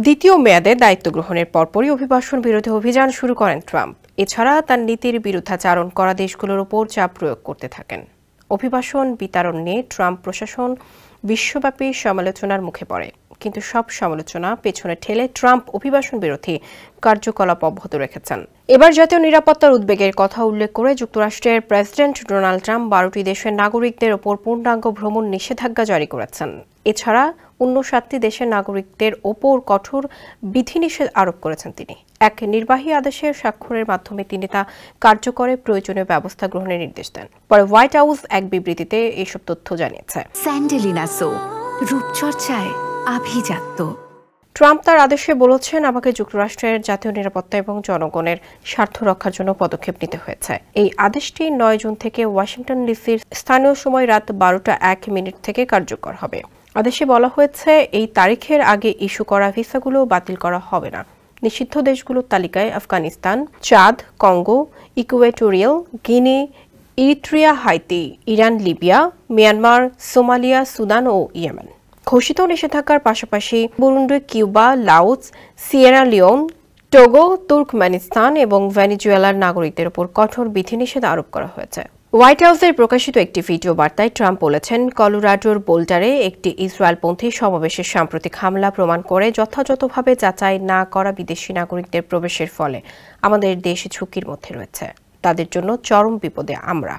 দ্বিতীয় মেয়াদে দায়িত্ব গ্রহণের পরপরই অভিবাসন বিরোধী অভিযান শুরু করেন ট্রাম্প। এছাড়া তার নীতির বিরুদ্ধাচারণ করা দেশগুলোর উপর চাপ প্রয়োগ করতে থাকেন। অভিবাসন বিতরণ নিয়ে ট্রাম্প প্রশাসন বিশ্বব্যাপী সমালোচনার মুখে পড়ে, কিন্তু সব সমালোচনা পেছনে ঠেলে ট্রাম্প অভিবাসন বিরোধী কার্যকলাপ অব্যাহত রেখেছেন। এবার জাতীয় নিরাপত্তার উদ্বেগের কথা উল্লেখ করে যুক্তরাষ্ট্রের প্রেসিডেন্ট ডোনাল্ড ট্রাম্প 12টি দেশের নাগরিকদের ওপর পূর্ণাঙ্গ ভ্রমণ নিষেধাজ্ঞা জারি করেছেন। এছাড়া অন্য 7টি দেশের নাগরিকদের ওপর কঠোর বিধিনিষেধ আরোপ করেছেন তিনি। এক নির্বাহী আদেশের স্বাক্ষরের মাধ্যমে তিনি তা কার্যকরে প্রয়োজনীয় ব্যবস্থা গ্রহণের নির্দেশ দেন। পরে হোয়াইট হাউস এক বিবৃতিতে এসব তথ্য জানিয়েছে। স্যান্ডেলিনা সো, রূপচর্চায় আভিজাত্য। ট্রাম্প তার আদেশে বলেছেন, আমাকে যুক্তরাষ্ট্রের জাতীয় নিরাপত্তা এবং জনগণের স্বার্থ রক্ষার জন্য পদক্ষেপ নিতে হয়েছে। এই আদেশটি 9 জুন থেকে ওয়াশিংটন ডিসির স্থানীয় সময় রাত 12:01 থেকে কার্যকর হবে। আদেশে বলা হয়েছে, এই তারিখের আগে ইস্যু করা ভিসাগুলো বাতিল করা হবে না। নিষিদ্ধ দেশগুলোর তালিকায় Afghanistan, Chad, Congo, Equatorial Guinea, Eritrea, Haiti, Iran, Libya, Myanmar, Somalia, Sudan ও ইয়েমেন। ঘোষিত নিষেধাজ্ঞার পাশাপাশি Burundi, Cuba, Laos, Sierra Leone, Togo, Turkmenistan এবং ভেনেজুয়েলার নাগরিকদের উপর কঠোর বিধিনিষেধ আরোপ করা হয়েছে। হোয়াইট হাউসের প্রকাশিত একটি ভিডিও বার্তায় ট্রাম্প বলেছেন, কলোরাডোর বোল্ডারে একটি ইসরায়েলপন্থী সমাবেশের সাম্প্রতিক হামলা প্রমাণ করে যথাযথভাবে যাচাই না করা বিদেশি নাগরিকদের প্রবেশের ফলে আমাদের দেশ ঝুঁকির মধ্যে রয়েছে। তাদের জন্য চরম বিপদে আমরা।